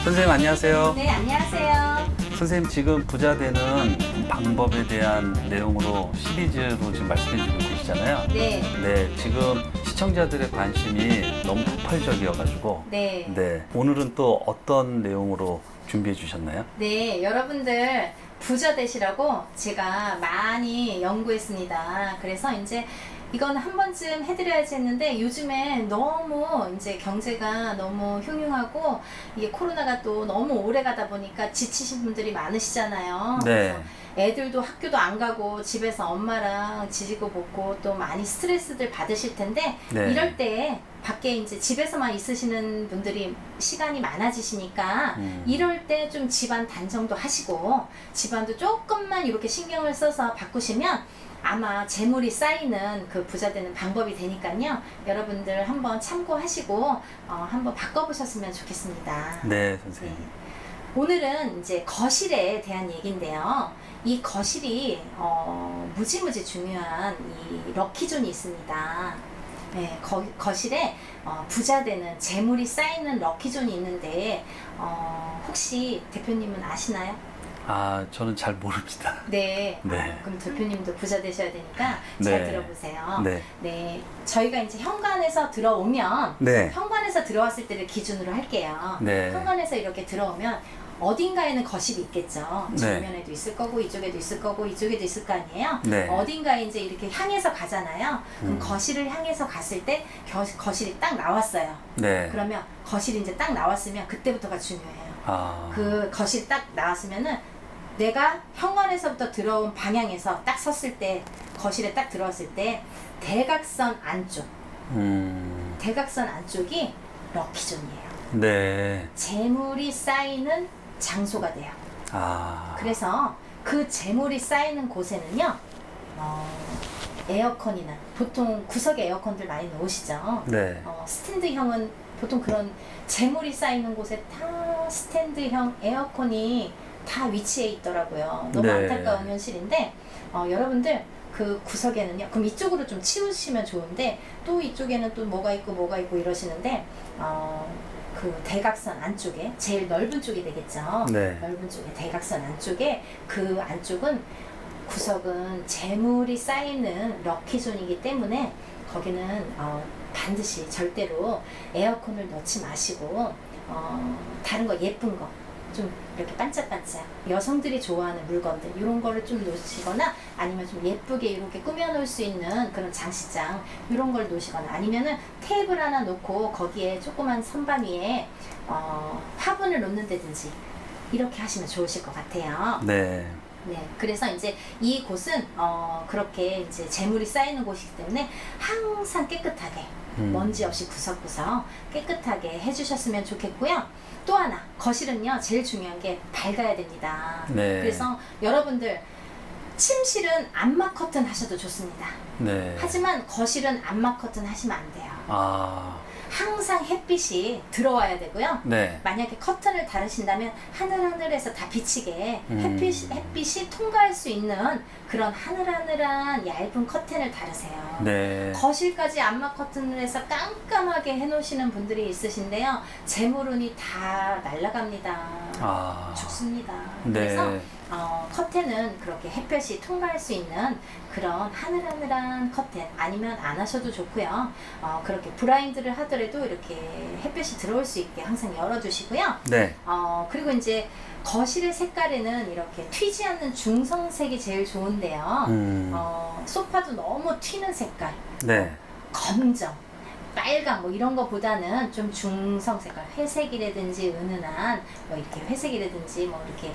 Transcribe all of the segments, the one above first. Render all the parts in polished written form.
선생님 안녕하세요. 네, 안녕하세요. 선생님 지금 부자 되는 방법에 대한 내용으로 시리즈로 지금 말씀해 주고 계시잖아요. 네. 네, 지금 시청자들의 관심이 너무 폭발적이어가지고 네. 오늘은 또 어떤 내용으로 준비해 주셨나요? 네, 여러분들 부자 되시라고 제가 많이 연구했습니다. 그래서 이제 이건 한 번쯤 해드려야지 했는데 요즘에 너무 이제 경제가 너무 흉흉하고 이게 코로나가 또 너무 오래 가다 보니까 지치신 분들이 많으시잖아요. 네. 그래서 애들도 학교도 안 가고 집에서 엄마랑 지지고 볶고 또 많이 스트레스들 받으실 텐데 네. 이럴 때 밖에 이제 집에서만 있으시는 분들이 시간이 많아지시니까 이럴 때 좀 집안 단정도 하시고 집안도 조금만 이렇게 신경을 써서 바꾸시면 아마 재물이 쌓이는 그 부자 되는 방법이 되니까요. 여러분들 한번 참고하시고 한번 바꿔보셨으면 좋겠습니다. 네, 선생님. 네. 오늘은 이제 거실에 대한 얘기인데요. 이 거실이 무지무지 중요한 이 럭키존이 있습니다. 네, 거실에 부자 되는 재물이 쌓이는 럭키존이 있는데 혹시 대표님은 아시나요? 아, 저는 잘 모릅니다. 네. 네. 그럼 대표님도 부자 되셔야 되니까 잘 네. 들어보세요. 네. 네. 저희가 이제 현관에서 들어오면 네. 현관에서 들어왔을 때를 기준으로 할게요. 네. 현관에서 이렇게 들어오면 어딘가에는 거실이 있겠죠. 네. 정면에도 있을 거고 이쪽에도 있을 거고 이쪽에도 있을 거 아니에요. 네. 어딘가에 이제 이렇게 향해서 가잖아요. 그럼 거실을 향해서 갔을 때 거실이 딱 나왔어요. 네. 그러면 거실이 이제 딱 나왔으면 그때부터가 중요해요. 아. 그 거실이 딱 나왔으면은 내가 현관에서부터 들어온 방향에서 딱 섰을 때 거실에 딱 들어왔을 때 대각선 안쪽 대각선 안쪽이 럭키존이에요. 네. 재물이 쌓이는 장소가 돼요. 아. 그래서 그 재물이 쌓이는 곳에는요 에어컨이나 보통 구석에 에어컨들 많이 놓으시죠. 네. 스탠드형은 보통 그런 재물이 쌓이는 곳에 다 스탠드형 에어컨이 다 위치해 있더라고요. 너무 네. 안타까운 현실인데 여러분들 그 구석에는요. 그럼 이쪽으로 좀 치우시면 좋은데 또 이쪽에는 또 뭐가 있고 이러시는데 그 대각선 안쪽에 제일 넓은 쪽이 되겠죠. 네. 넓은 쪽에 대각선 안쪽에 그 안쪽은 구석은 재물이 쌓이는 럭키존이기 때문에 거기는 반드시 절대로 에어컨을 넣지 마시고 다른 거 예쁜 거 좀 이렇게 반짝반짝 여성들이 좋아하는 물건들 이런 거를 좀 놓으시거나 아니면 좀 예쁘게 이렇게 꾸며 놓을 수 있는 그런 장식장 이런 걸 놓으시거나 아니면은 테이블 하나 놓고 거기에 조그만 선반 위에 화분을 놓는다든지 이렇게 하시면 좋으실 것 같아요. 네. 네, 그래서 이제 이곳은 그렇게 이제 재물이 쌓이는 곳이기 때문에 항상 깨끗하게 먼지 없이 구석구석 깨끗하게 해주셨으면 좋겠고요. 또 하나 거실은요 제일 중요한 게 밝아야 됩니다. 네. 그래서 여러분들 침실은 암막 커튼 하셔도 좋습니다. 네. 하지만 거실은 암막 커튼 하시면 안 돼요. 아. 항상 햇빛이 들어와야 되고요. 네. 만약에 커튼을 달으신다면 하늘하늘에서 다 비치게 햇빛이 통과할 수 있는 그런 하늘하늘한 얇은 커튼을 달으세요. 네. 거실까지 암막 커튼을 해서 깜깜하게 해놓으시는 분들이 있으신데요. 재물운이 다 날아갑니다. 아. 죽습니다. 네. 그래서 커튼은 그렇게 햇볕이 통과할 수 있는 그런 하늘하늘한 커튼 아니면 안 하셔도 좋고요. 그렇게 블라인드를 하더라도 이렇게 햇볕이 들어올 수 있게 항상 열어주시고요. 네. 그리고 이제 거실의 색깔에는 이렇게 튀지 않는 중성색이 제일 좋은데요. 소파도 너무 튀는 색깔, 네. 검정, 빨강 뭐 이런 거보다는 좀 중성 색깔, 회색이라든지 은은한 뭐 이렇게 회색이라든지 뭐 이렇게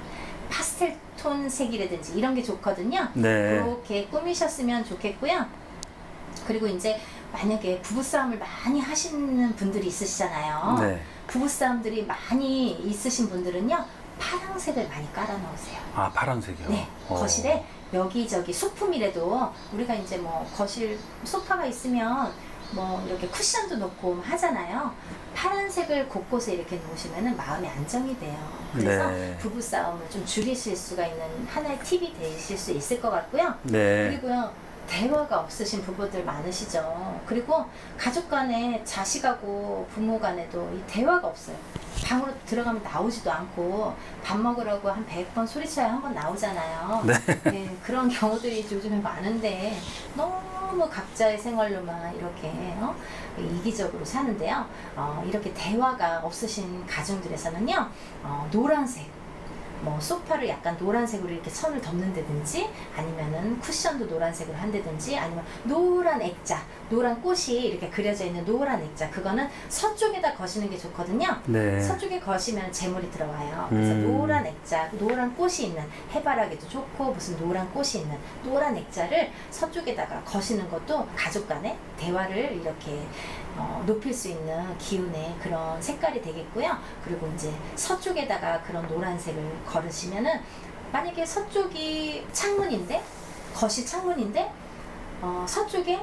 파스텔 톤 색이라든지 이런 게 좋거든요. 네. 그렇게 꾸미셨으면 좋겠고요. 그리고 이제 만약에 부부싸움을 많이 하시는 분들이 있으시잖아요. 네. 부부싸움들이 많이 있으신 분들은요. 파란색을 많이 깔아 놓으세요. 아, 파란색이요? 네. 거실에 여기저기 소품이라도 우리가 이제 뭐 거실 소파가 있으면 뭐 이렇게 쿠션도 놓고 하잖아요. 파란색을 곳곳에 이렇게 놓으시면 마음의 안정이 돼요. 그래서 네. 부부싸움을 좀 줄이실 수가 있는 하나의 팁이 되실 수 있을 것 같고요. 네. 그리고요 대화가 없으신 부부들 많으시죠. 그리고 가족 간에 자식하고 부모 간에도 이 대화가 없어요. 방으로 들어가면 나오지도 않고 밥 먹으라고 한 100번 소리쳐야 한 번 나오잖아요. 네, 그런 경우들이 요즘에 많은데 너무 각자의 생활로만 이렇게 이기적으로 사는데요. 이렇게 대화가 없으신 가정들에서는요. 노란색 뭐 소파를 약간 노란색으로 이렇게 천을 덮는다든지 아니면은 쿠션도 노란색으로 한다든지 아니면 노란 액자, 노란 꽃이 이렇게 그려져 있는 노란 액자, 그거는 서쪽에다 거시는 게 좋거든요. 네. 서쪽에 거시면 재물이 들어와요. 그래서 노란 액자, 노란 꽃이 있는, 해바라기도 좋고 무슨 노란 꽃이 있는 노란 액자를 서쪽에다가 거시는 것도 가족 간의 대화를 이렇게 높일 수 있는 기운의 그런 색깔이 되겠고요. 그리고 이제 서쪽에다가 그런 노란색을 걸으시면은, 만약에 서쪽이 창문인데, 거실 창문인데 서쪽에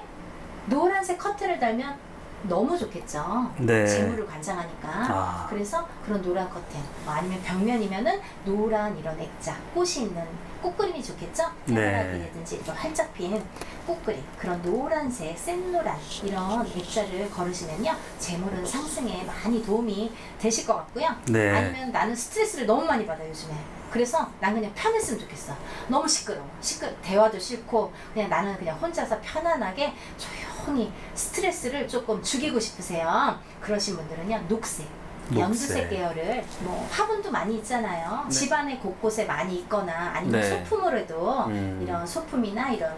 노란색 커튼을 달면 너무 좋겠죠. 네. 재물을 관장하니까. 그래서 그런 노란 커튼, 아니면 벽면이면은 노란 이런 액자, 꽃이 있는 꽃그림이 좋겠죠. 해바라기라든지 이렇게 활짝 핀 꽃그림, 그런 노란색, 센노란 이런 액자를 걸으시면요, 재물은 상승에 많이 도움이 되실 것 같고요. 네. 아니면 나는 스트레스를 너무 많이 받아요 요즘에. 그래서 난 그냥 편했으면 좋겠어. 너무 대화도 싫고 그냥 나는 그냥 혼자서 편안하게 조용히 스트레스를 조금 죽이고 싶으세요. 그러신 분들은요, 녹색, 연두색 계열을, 뭐 화분도 많이 있잖아요. 네. 집안에 곳곳에 많이 있거나 아니면 네. 소품으로 해도 이런 소품이나 이런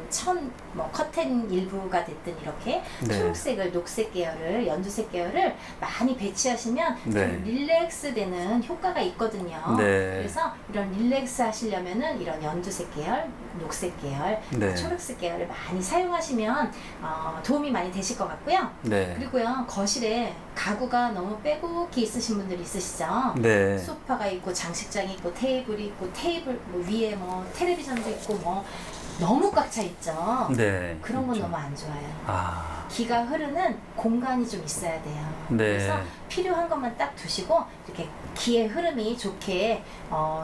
뭐 커튼 일부가 됐든 이렇게 네. 초록색을, 녹색 계열을, 연두색 계열을 많이 배치하시면 네. 좀 릴렉스 되는 효과가 있거든요. 네. 그래서 이런 릴렉스 하시려면은 이런 연두색 계열, 녹색 계열, 네. 초록색 계열을 많이 사용하시면 도움이 많이 되실 것 같고요. 네. 그리고요, 거실에 가구가 너무 빼곡히 있으신 분들 있으시죠? 네. 소파가 있고 장식장이 있고 테이블이 있고 테이블 뭐 위에 뭐 텔레비전도 있고 뭐 너무 꽉 차 있죠. 네. 그런 건 그렇죠. 너무 안 좋아요. 기가 기가 흐르는 공간이 좀 있어야 돼요. 네. 그래서 필요한 것만 딱 두시고, 이렇게 기의 흐름이 좋게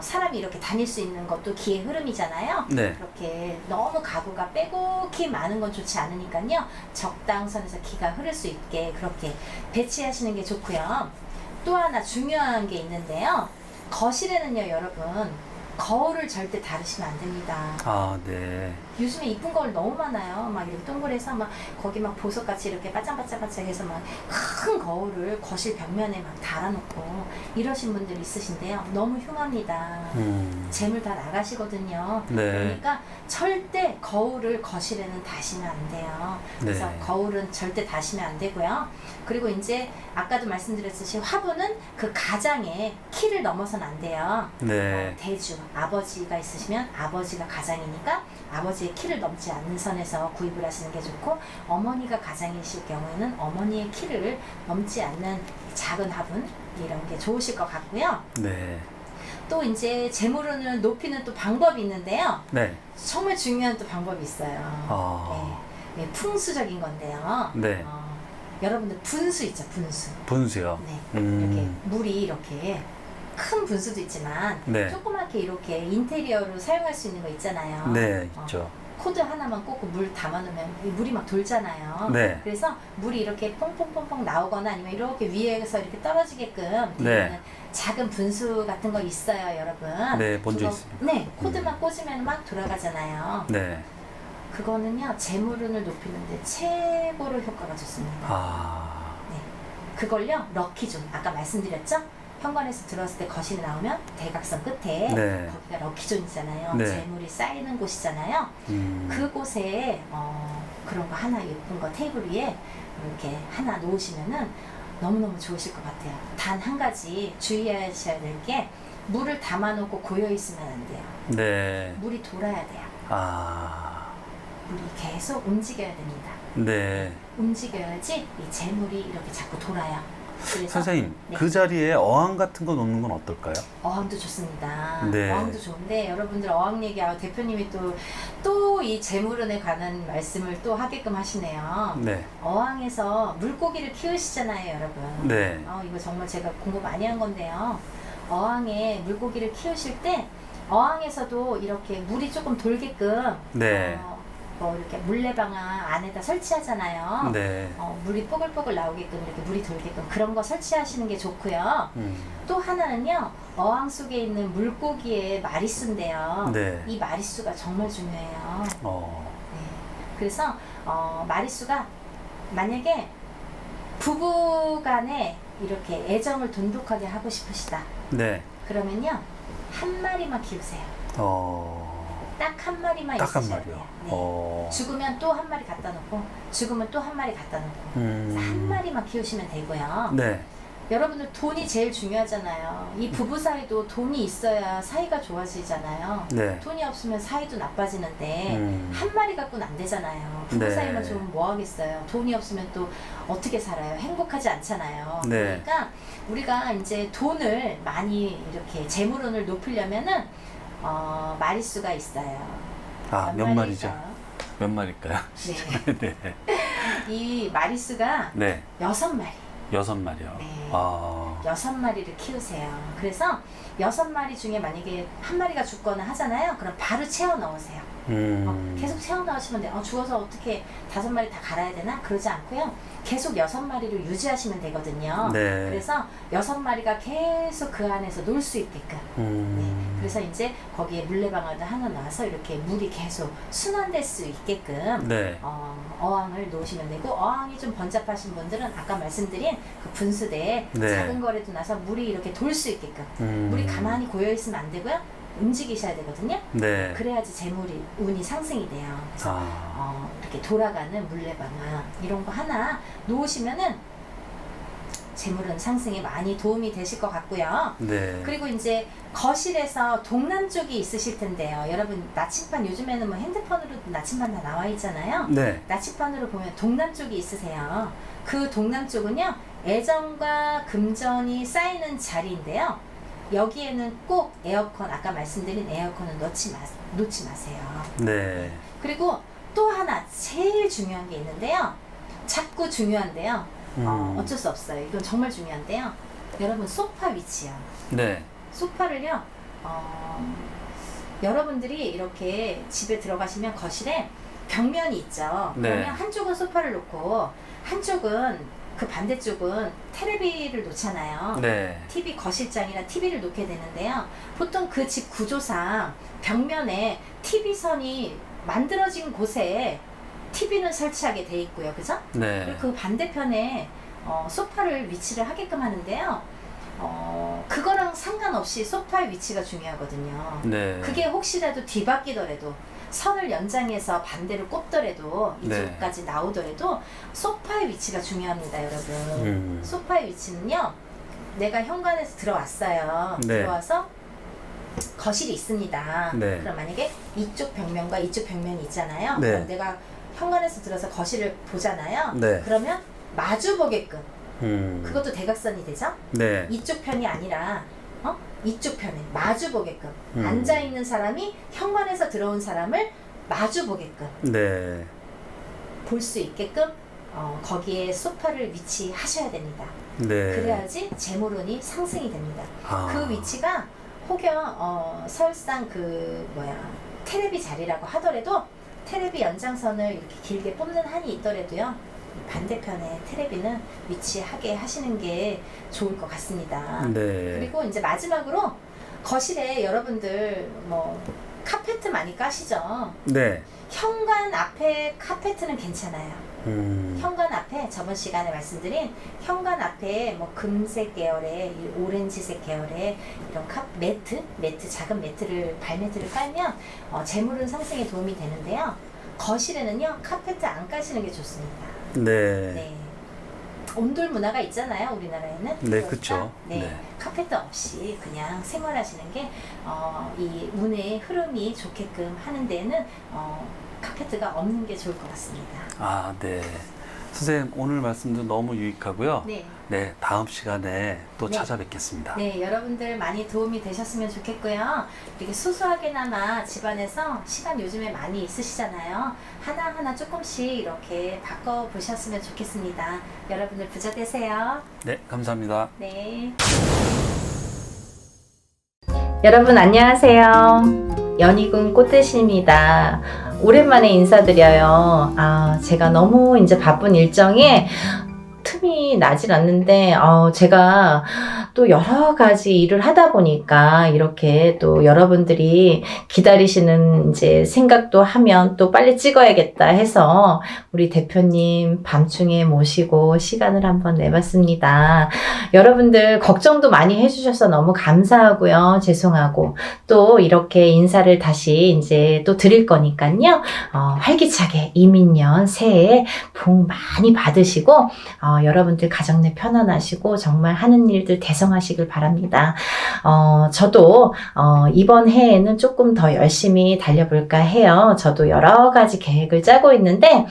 사람이 이렇게 다닐 수 있는 것도 기의 흐름이잖아요. 네. 그렇게 너무 가구가 빼곡히 많은 건 좋지 않으니까요, 적당선에서 기가 흐를 수 있게 그렇게 배치하시는 게 좋고요. 또 하나 중요한 게 있는데요, 거실에는요 여러분, 거울을 절대 다루시면 안 됩니다. 네. 요즘에 이쁜 거울 너무 많아요. 막 이렇게 동그래서 막 거기 막 보석같이 이렇게 바짝바짝바짝해서 막 큰 거울을 거실 벽면에 막 달아놓고 이러신 분들 있으신데요. 너무 흉합니다. 재물 다 나가시거든요. 네. 그러니까 절대 거울을 거실에는 다시면 안 돼요. 그래서 네. 거울은 절대 다시면 안 되고요. 그리고 이제 아까도 말씀드렸듯이 화분은 그 가장의 키를 넘어서는 안 돼요. 네. 대주, 아버지가 있으시면 아버지가 가장이니까 아버지의 키를 넘지 않는 선에서 구입을 하시는 게 좋고, 어머니가 가장이실 경우에는 어머니의 키를 넘지 않는 작은 화분, 이런 게 좋으실 것 같고요. 네. 또 이제 재물운을 높이는 또 방법이 있는데요. 네. 정말 중요한 또 방법이 있어요. 네, 풍수적인 건데요. 네. 여러분들 분수 있죠, 분수. 분수요. 네, 이렇게 물이 이렇게 큰 분수도 있지만 네. 조그맣게 이렇게 인테리어로 사용할 수 있는 거 있잖아요. 네, 있죠. 코드 하나만 꽂고 물 담아놓으면 물이 막 돌잖아요. 네. 그래서 물이 이렇게 퐁퐁퐁퐁 나오거나 아니면 이렇게 위에서 이렇게 떨어지게끔 되는 네. 작은 분수 같은 거 있어요, 여러분. 네, 본적 그거, 있습니다. 네, 코드만 꽂으면 막 돌아가잖아요. 네. 그거는요, 재물운을 높이는데 최고로 효과가 좋습니다. 네. 그걸요, 럭키존. 아까 말씀드렸죠? 현관에서 들어왔을 때 거실에 나오면 대각선 끝에 네. 거기가 럭키존이잖아요. 네. 재물이 쌓이는 곳이잖아요. 그곳에 그런 거 하나, 예쁜 거 테이블 위에 이렇게 하나 놓으시면은 너무너무 좋으실 것 같아요. 단 한 가지 주의하셔야 될 게, 물을 담아놓고 고여 있으면 안 돼요. 네. 물이 돌아야 돼요. 물이 계속 움직여야 됩니다. 네. 움직여야지 이 재물이 이렇게 자꾸 돌아요. 그래서 선생님, 네. 그 자리에 어항 같은 거 놓는 건 어떨까요? 어항도 좋습니다. 네. 어항도 좋은데, 여러분들 어항 얘기하고 대표님이 또 이 재물운에 관한 말씀을 또 하게끔 하시네요. 네. 어항에서 물고기를 키우시잖아요, 여러분. 네. 이거 정말 제가 공부 많이 한 건데요. 어항에 물고기를 키우실 때 어항에서도 이렇게 물이 조금 돌게끔 네. 뭐 이렇게 물레방아 안에다 설치하잖아요. 네. 물이 뽀글뽀글 나오게끔 이렇게 물이 돌게끔 그런 거 설치하시는 게 좋고요. 또 하나는요, 어항 속에 있는 물고기의 마리수인데요. 네. 이 마리수가 정말 중요해요. 네. 그래서 마리수가 만약에 부부간에 이렇게 애정을 돈독하게 하고 싶으시다. 네. 그러면요, 한 마리만 키우세요. 딱 한 마리만 딱 한 있으셔야 마리요. 돼요. 네. 죽으면 또 한 마리 갖다 놓고, 죽으면 또 한 마리 갖다 놓고, 그래서 한 마리만 키우시면 되고요. 네. 여러분들 돈이 제일 중요하잖아요. 이 부부 사이도 돈이 있어야 사이가 좋아지잖아요. 네. 돈이 없으면 사이도 나빠지는데 한 마리 갖고는 안 되잖아요. 부부 네. 사이만 좋으면 뭐 하겠어요. 돈이 없으면 또 어떻게 살아요. 행복하지 않잖아요. 네. 그러니까 우리가 이제 돈을 많이 이렇게 재물운을 높이려면은 마리수가 있어요. 몇 마리죠? 몇 마리일까요? 네. 네. 이 마리수가 네. 6마리. 6마리요. 네. 6마리를 키우세요. 그래서 6마리 중에 만약에 한 마리가 죽거나 하잖아요. 그럼 바로 채워 넣으세요. 계속 채워 넣으시면 돼요. 죽어서 어떻게 5마리 다 갈아야 되나? 그러지 않고요. 계속 6마리를 유지하시면 되거든요. 네. 그래서 6마리가 계속 그 안에서 놀 수 있게끔. 네. 그래서 이제 거기에 물레방아도 하나 놔서 이렇게 물이 계속 순환될 수 있게끔 네. 어항을 놓으시면 되고, 어항이 좀 번잡하신 분들은 아까 말씀드린 그 분수대에 네. 작은 거라도 놔서 물이 이렇게 돌 수 있게끔. 물이 가만히 고여 있으면 안 되고요. 움직이셔야 되거든요. 네. 그래야지 재물이 운이 상승이 돼요. 그래서 이렇게 돌아가는 물레방아 이런 거 하나 놓으시면은 재물은 상승에 많이 도움이 되실 것 같고요. 네. 그리고 이제 거실에서 동남쪽이 있으실 텐데요. 여러분 나침반 요즘에는 뭐 핸드폰으로 나침반 다 나와 있잖아요. 네. 나침반으로 보면 동남쪽이 있으세요. 그 동남쪽은요, 애정과 금전이 쌓이는 자리인데요. 여기에는 꼭 에어컨, 아까 말씀드린 에어컨은 놓지 마세요. 네. 그리고 또 하나 제일 중요한 게 있는데요. 자꾸 중요한데요. 어쩔 수 없어요. 이건 정말 중요한데요. 여러분, 소파 위치요. 네. 소파를요, 여러분들이 이렇게 집에 들어가시면 거실에 벽면이 있죠. 네. 그러면 한쪽은 소파를 놓고 한쪽은 그 반대쪽은 테레비를 놓잖아요. 네. TV 거실장이나 TV를 놓게 되는데요. 보통 그 집 구조상 벽면에 TV선이 만들어진 곳에 TV는 설치하게 돼 있고요. 그죠? 네. 그리고 그 반대편에 소파를 위치를 하게끔 하는데요. 그거랑 상관없이 소파의 위치가 중요하거든요. 네. 그게 혹시라도 뒤바뀌더라도 선을 연장해서 반대로 꼽더라도 네. 이쪽까지 나오더라도 소파의 위치가 중요합니다, 여러분. 소파의 위치는요, 내가 현관에서 들어왔어요. 네. 들어와서 거실이 있습니다. 네. 그럼 만약에 이쪽 벽면과 이쪽 벽면이 있잖아요. 네. 그럼 내가 현관에서 들어서 거실을 보잖아요. 네. 그러면 마주 보게끔, 그것도 대각선이 되죠? 네. 이쪽 편이 아니라 이쪽 편에 마주 보게끔, 앉아 있는 사람이 현관에서 들어온 사람을 마주 보게끔 네. 볼 수 있게끔 거기에 소파를 위치하셔야 됩니다. 네. 그래야지 재물운이 상승이 됩니다. 아. 그 위치가 혹여 설상 테레비 자리라고 하더라도 테레비 연장선을 이렇게 길게 뽑는 한이 있더라도요, 반대편에 테레비는 위치하게 하시는 게 좋을 것 같습니다. 네. 그리고 이제 마지막으로 거실에 여러분들 뭐 카페트 많이 까시죠? 네. 현관 앞에 카페트는 괜찮아요. 현관 앞에 저번 시간에 말씀드린 현관 앞에 뭐 금색 계열의 오렌지색 계열의 이런 매트 작은 매트를 발매트를 깔면 재물운 상승에 도움이 되는데요. 거실에는요, 카페트 안 까시는 게 좋습니다. 네. 네. 온돌 문화가 있잖아요, 우리나라에는. 네, 그러니까, 그쵸. 네, 네. 카페트 없이 그냥 생활하시는 게 이 운의 흐름이 좋게끔 하는 데는 카페트가 없는 게 좋을 것 같습니다. 아, 네. 선생님, 오늘 말씀도 너무 유익하고요. 네. 네, 다음 시간에 또 네. 찾아뵙겠습니다. 네, 여러분들 많이 도움이 되셨으면 좋겠고요. 이렇게 소소하게나마 집안에서 시간 요즘에 많이 있으시잖아요. 하나하나 조금씩 이렇게 바꿔보셨으면 좋겠습니다. 여러분들 부자 되세요. 네, 감사합니다. 네. 여러분 안녕하세요. 연희군 꽃대신입니다. 오랜만에 인사드려요. 제가 너무 이제 바쁜 일정에 틈이 나질 않는데, 제가 또 여러 가지 일을 하다 보니까 이렇게 또 여러분들이 기다리시는 이제 생각도 하면 또 빨리 찍어야겠다 해서 우리 대표님 밤중에 모시고 시간을 한번 내봤습니다. 여러분들 걱정도 많이 해주셔서 너무 감사하고요. 죄송하고 또 이렇게 인사를 다시 이제 또 드릴 거니까요. 활기차게 이민년 새해 복 많이 받으시고 여러분들 가정 내 편안하시고 정말 하는 일들 대성하시길 바랍니다. 저도 이번 해에는 조금 더 열심히 달려볼까 해요. 저도 여러 가지 계획을 짜고 있는데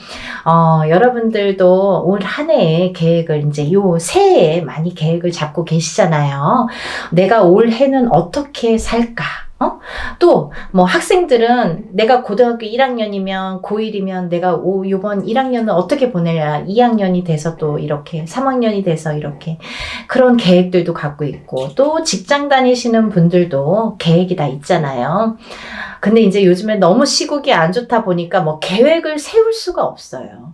여러분들도 올 한 해의 계획을 이제 요 새해에 많이 계획을 잡고 계시잖아요. 내가 올 해는 어떻게 살까? 또, 학생들은 내가 고등학교 1학년이면, 고1이면 내가 요번 1학년은 어떻게 보내랴, 2학년이 돼서 또 이렇게, 3학년이 돼서 이렇게, 그런 계획들도 갖고 있고, 또 직장 다니시는 분들도 계획이 다 있잖아요. 근데 이제 요즘에 너무 시국이 안 좋다 보니까 계획을 세울 수가 없어요.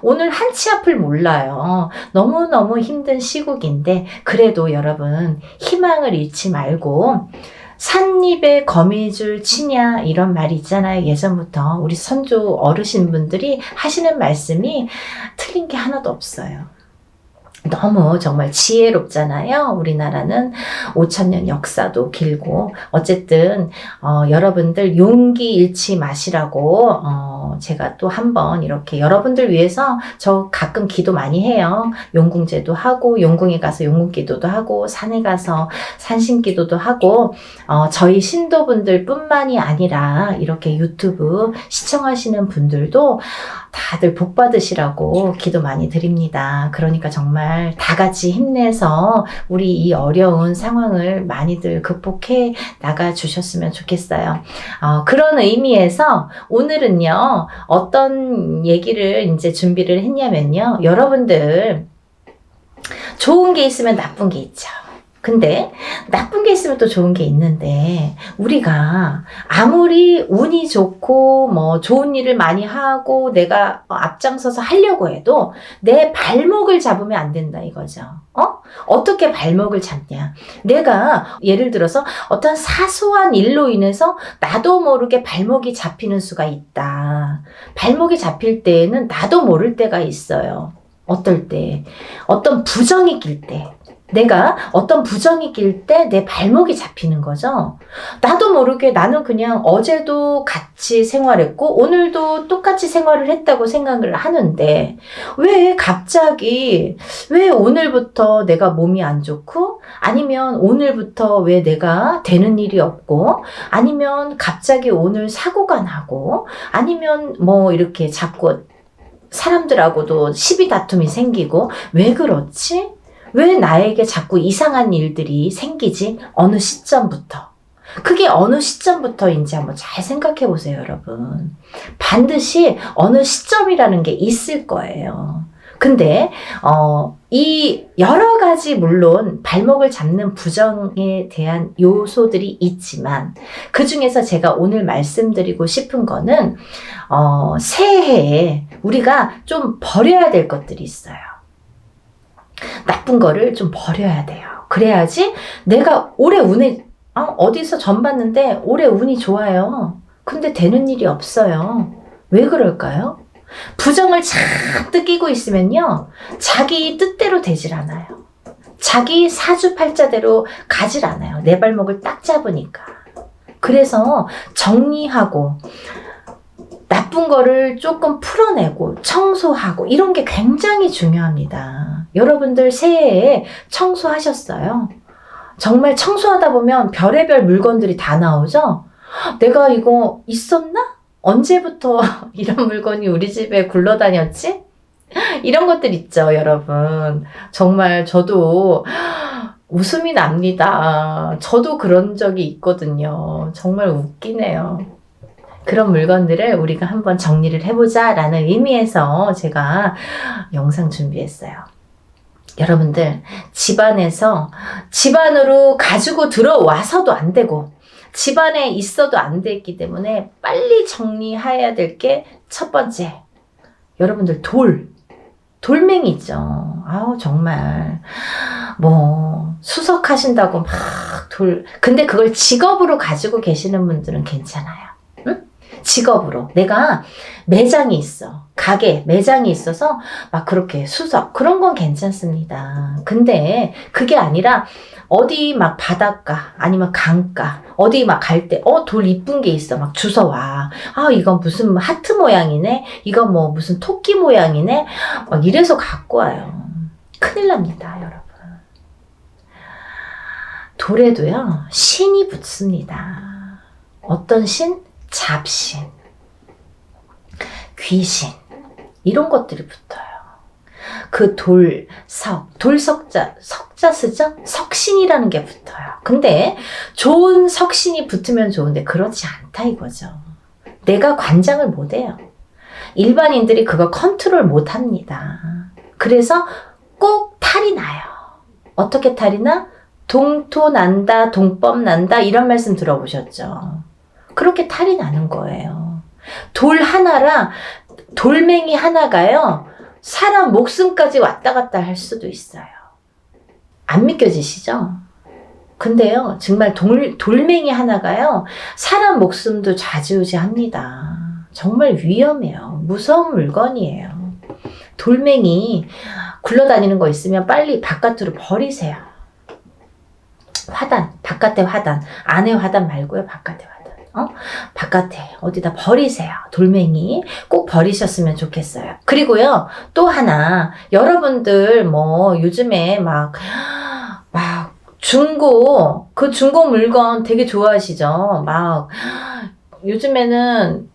오늘 한 치 앞을 몰라요. 너무너무 힘든 시국인데, 그래도 여러분, 희망을 잃지 말고, 삿입에 거미줄 치냐 이런 말이 있잖아요. 예전부터 우리 선조 어르신분들이 하시는 말씀이 틀린 게 하나도 없어요. 너무 정말 지혜롭잖아요. 우리나라는 5,000년 역사도 길고 어쨌든 여러분들 용기 잃지 마시라고 제가 또 한번 이렇게 여러분들 위해서 저 가끔 기도 많이 해요. 용궁제도 하고 용궁에 가서 용궁기도도 하고 산에 가서 산신기도도 하고 저희 신도분들 뿐만이 아니라 이렇게 유튜브 시청하시는 분들도 다들 복 받으시라고 기도 많이 드립니다. 그러니까 정말 다 같이 힘내서 우리 이 어려운 상황을 많이들 극복해 나가 주셨으면 좋겠어요. 그런 의미에서 오늘은요, 어떤 얘기를 이제 준비를 했냐면요, 여러분들 좋은 게 있으면 나쁜 게 있죠. 근데 나쁜 게 있으면 또 좋은 게 있는데 우리가 아무리 운이 좋고 좋은 일을 많이 하고 내가 앞장서서 하려고 해도 내 발목을 잡으면 안 된다 이거죠. 어떻게 발목을 잡냐? 내가 예를 들어서 어떤 사소한 일로 인해서 나도 모르게 발목이 잡히는 수가 있다. 발목이 잡힐 때에는 나도 모를 때가 있어요. 어떨 때? 어떤 부정이 낄 때. 내가 어떤 부정이 낄 때 내 발목이 잡히는 거죠. 나도 모르게 나는 그냥 어제도 같이 생활했고 오늘도 똑같이 생활을 했다고 생각을 하는데 왜 갑자기 왜 오늘부터 내가 몸이 안 좋고 아니면 오늘부터 왜 내가 되는 일이 없고 아니면 갑자기 오늘 사고가 나고 아니면 이렇게 자꾸 사람들하고도 시비 다툼이 생기고 왜 그렇지? 왜 나에게 자꾸 이상한 일들이 생기지? 어느 시점부터. 그게 어느 시점부터인지 한번 잘 생각해 보세요, 여러분. 반드시 어느 시점이라는 게 있을 거예요. 근데 이 여러 가지 물론 발목을 잡는 부정에 대한 요소들이 있지만 그 중에서 제가 오늘 말씀드리고 싶은 거는 새해에 우리가 좀 버려야 될 것들이 있어요. 나쁜 거를 좀 버려야 돼요. 그래야지 내가 올해 운에 어디서 전 봤는데 올해 운이 좋아요. 근데 되는 일이 없어요. 왜 그럴까요? 부정을 잔뜩 끼고 있으면요. 자기 뜻대로 되질 않아요. 자기 사주팔자대로 가질 않아요. 내 발목을 딱 잡으니까. 그래서 정리하고 나쁜 거를 조금 풀어내고 청소하고 이런 게 굉장히 중요합니다. 여러분들 새해에 청소하셨어요? 정말 청소하다 보면 별의별 물건들이 다 나오죠? 내가 이거 있었나? 언제부터 이런 물건이 우리 집에 굴러다녔지? 이런 것들 있죠, 여러분. 정말 저도 웃음이 납니다. 저도 그런 적이 있거든요. 정말 웃기네요. 그런 물건들을 우리가 한번 정리를 해보자 라는 의미에서 제가 영상 준비했어요. 여러분들 집안에서 집안으로 가지고 들어와서도 안 되고 집안에 있어도 안 됐기 때문에 빨리 정리해야 될 게 첫 번째. 여러분들 돌멩이 있죠. 아우 정말 뭐 수석하신다고 막 근데 그걸 직업으로 가지고 계시는 분들은 괜찮아요. 응? 직업으로 내가 매장이 있어. 가게 매장이 있어서 막 그렇게 수석 그런 건 괜찮습니다. 근데 그게 아니라 어디 막 바닷가 아니면 강가 어디 막 갈 때 돌 이쁜 게 있어 막 주워와. 아 이건 무슨 하트 모양이네. 이건 뭐 무슨 토끼 모양이네. 막 이래서 갖고 와요. 큰일 납니다 여러분. 돌에도요 신이 붙습니다. 어떤 신? 잡신, 귀신 이런 것들이 붙어요. 그 석자 쓰죠? 석신이라는 게 붙어요. 근데 좋은 석신이 붙으면 좋은데 그렇지 않다 이거죠. 내가 관장을 못해요. 일반인들이 그거 컨트롤 못합니다. 그래서 꼭 탈이 나요. 어떻게 탈이 나? 동토 난다, 동법 난다 이런 말씀 들어보셨죠? 그렇게 탈이 나는 거예요. 돌멩이 하나가요. 사람 목숨까지 왔다 갔다 할 수도 있어요. 안 믿겨지시죠? 근데요, 정말 돌멩이 하나가요, 사람 목숨도 좌지우지합니다. 정말 위험해요. 무서운 물건이에요. 돌멩이 굴러다니는 거 있으면 빨리 바깥으로 버리세요. 바깥에 화단, 안에 화단 말고요, 바깥에 화단. 바깥에 어디다 버리세요. 돌멩이 꼭 버리셨으면 좋겠어요. 그리고요 또 하나 여러분들 뭐 요즘에 막 중고 물건 되게 좋아하시죠. 막 요즘에는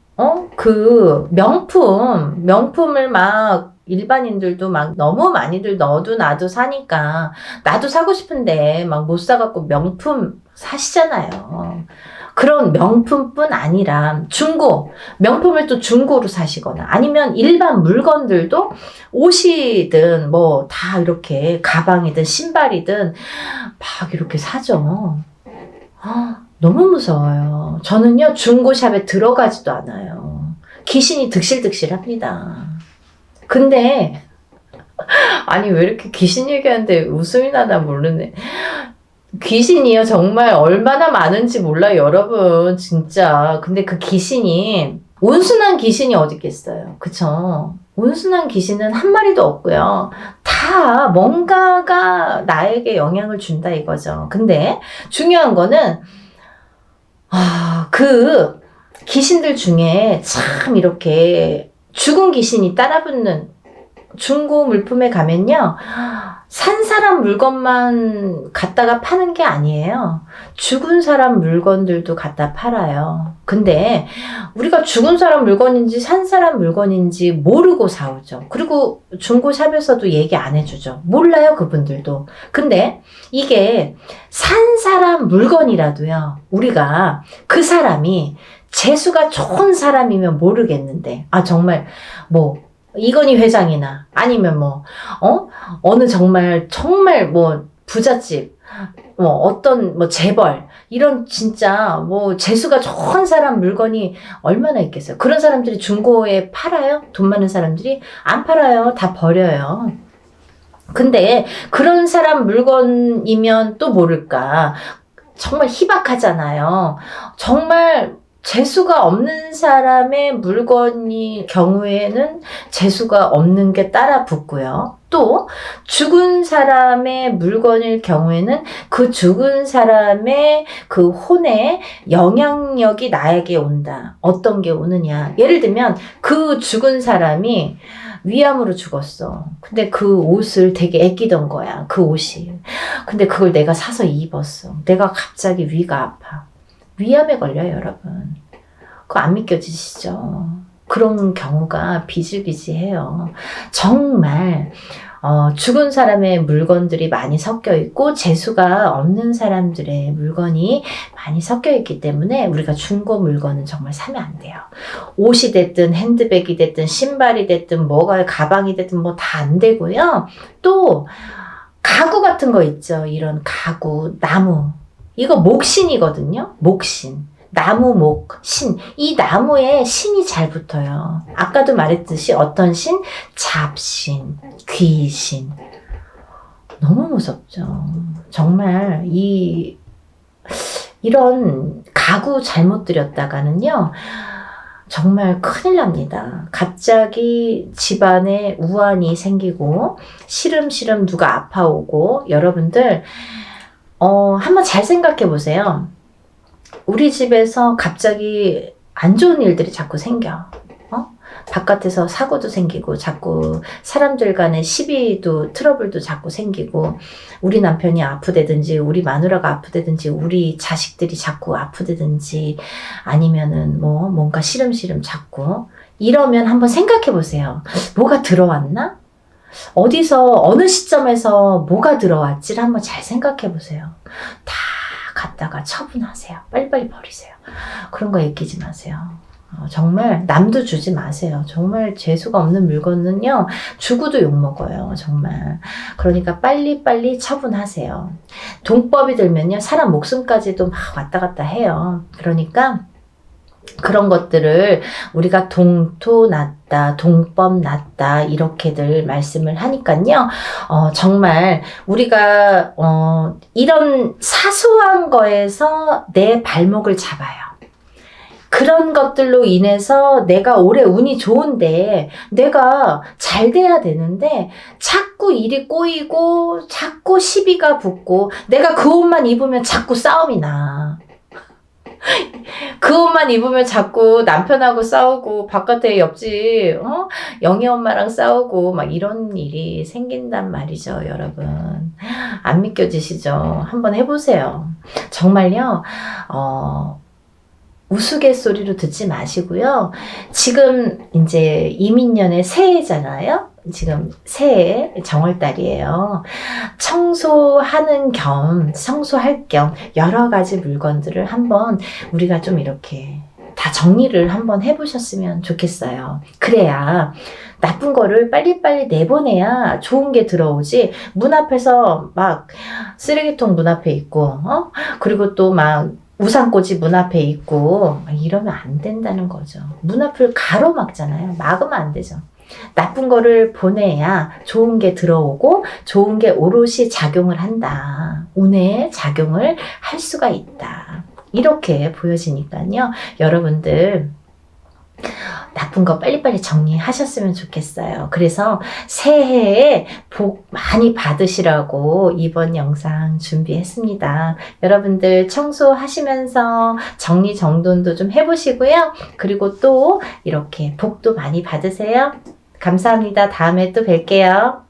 그 명품을 막 일반인들도 막 너무 많이들 너도 나도 사니까 나도 사고 싶은데 막 못 사갖고 명품 사시잖아요. 그런 명품뿐 아니라 명품을 또 중고로 사시거나 아니면 일반 물건들도 옷이든 뭐 다 이렇게 가방이든 신발이든 막 이렇게 사죠. 너무 무서워요. 저는요 중고샵에 들어가지도 않아요. 귀신이 득실득실합니다. 근데 아니 왜 이렇게 귀신 얘기하는데 웃음이 나나 모르네. 귀신이요 정말 얼마나 많은지 몰라요 여러분 진짜. 근데 그 귀신이 온순한 귀신이 어디 있겠어요. 그쵸? 온순한 귀신은 한 마리도 없고요. 다 뭔가가 나에게 영향을 준다 이거죠. 근데 중요한 거는 그 귀신들 중에 참 이렇게 죽은 귀신이 따라붙는 중고 물품에 가면요. 산 사람 물건만 갖다가 파는 게 아니에요. 죽은 사람 물건들도 갖다 팔아요. 근데 우리가 죽은 사람 물건인지 산 사람 물건인지 모르고 사오죠. 그리고 중고샵에서도 얘기 안 해주죠. 몰라요, 그분들도. 근데 이게 산 사람 물건이라도요. 우리가 그 사람이 재수가 좋은 사람이면 모르겠는데 정말 뭐 이건희 회장이나 아니면 어느 정말 뭐 부잣집 뭐 어떤 뭐 재벌 이런 진짜 뭐 재수가 좋은 사람 물건이 얼마나 있겠어요. 그런 사람들이 중고에 팔아요? 돈 많은 사람들이 안 팔아요. 다 버려요. 근데 그런 사람 물건이면 또 모를까 정말 희박하잖아요. 정말 재수가 없는 사람의 물건이 경우에는 재수가 없는 게 따라 붙고요. 또 죽은 사람의 물건일 경우에는 그 죽은 사람의 그 혼의 영향력이 나에게 온다. 어떤 게 오느냐. 예를 들면 그 죽은 사람이 위암으로 죽었어. 근데 그 옷을 되게 아끼던 거야. 그 옷이. 근데 그걸 내가 사서 입었어. 내가 갑자기 위가 아파. 위암에 걸려요, 여러분. 그거 안 믿겨지시죠? 그런 경우가 비일비재해요. 정말 죽은 사람의 물건들이 많이 섞여 있고 재수가 없는 사람들의 물건이 많이 섞여 있기 때문에 우리가 중고 물건은 정말 사면 안 돼요. 옷이 됐든 핸드백이 됐든 신발이 됐든 뭐가 가방이 됐든 뭐 다 안 되고요. 또 가구 같은 거 있죠. 이런 가구, 나무 이거 목신이거든요. 목신. 나무 목, 신. 이 나무에 신이 잘 붙어요. 아까도 말했듯이 어떤 신? 잡신, 귀신. 너무 무섭죠. 정말 이런 가구 잘못 들였다가는요. 정말 큰일 납니다. 갑자기 집안에 우환이 생기고 시름시름 누가 아파오고 여러분들 한번 잘 생각해 보세요. 우리 집에서 갑자기 안 좋은 일들이 자꾸 생겨. 바깥에서 사고도 생기고 자꾸 사람들 간의 시비도 트러블도 자꾸 생기고 우리 남편이 아프대든지 우리 마누라가 아프대든지 우리 자식들이 자꾸 아프대든지 아니면은 뭔가 시름시름 자꾸 이러면 한번 생각해 보세요. 뭐가 들어왔나? 어디서 어느 시점에서 뭐가 들어왔지를 한번 잘 생각해 보세요. 다 갖다가 처분하세요. 빨리빨리 버리세요. 그런 거 아끼지 마세요. 정말 남도 주지 마세요. 정말 재수가 없는 물건은요 주고도 욕먹어요. 정말. 그러니까 빨리빨리 처분하세요. 동법이 들면요 사람 목숨까지도 막 왔다 갔다 해요. 그러니까 그런 것들을 우리가 동토 났다, 동법 났다 이렇게들 말씀을 하니까요. 정말 우리가 이런 사소한 거에서 내 발목을 잡아요. 그런 것들로 인해서 내가 올해 운이 좋은데 내가 잘 돼야 되는데 자꾸 일이 꼬이고 자꾸 시비가 붙고 내가 그 옷만 입으면 자꾸 싸움이 나. 그 옷만 입으면 자꾸 남편하고 싸우고 바깥에 옆집 영희 엄마랑 싸우고 막 이런 일이 생긴단 말이죠. 여러분 안 믿겨지시죠? 한번 해보세요. 정말요. 우스갯소리로 듣지 마시고요. 지금 이제 이민년의 새해잖아요. 지금 새해 정월달이에요. 청소하는 겸 청소할 겸 여러 가지 물건들을 한번 우리가 좀 이렇게 다 정리를 한번 해보셨으면 좋겠어요. 그래야 나쁜 거를 빨리빨리 내보내야 좋은 게 들어오지. 문 앞에서 막 쓰레기통 문 앞에 있고 그리고 또 막 우산꽂이 문 앞에 있고 이러면 안 된다는 거죠. 문 앞을 가로막잖아요. 막으면 안 되죠. 나쁜 거를 보내야 좋은 게 들어오고 좋은 게 오롯이 작용을 한다. 운에 작용을 할 수가 있다. 이렇게 보여지니까요. 여러분들 나쁜 거 빨리빨리 정리하셨으면 좋겠어요. 그래서 새해에 복 많이 받으시라고 이번 영상 준비했습니다. 여러분들 청소하시면서 정리정돈도 좀 해보시고요. 그리고 또 이렇게 복도 많이 받으세요. 감사합니다. 다음에 또 뵐게요.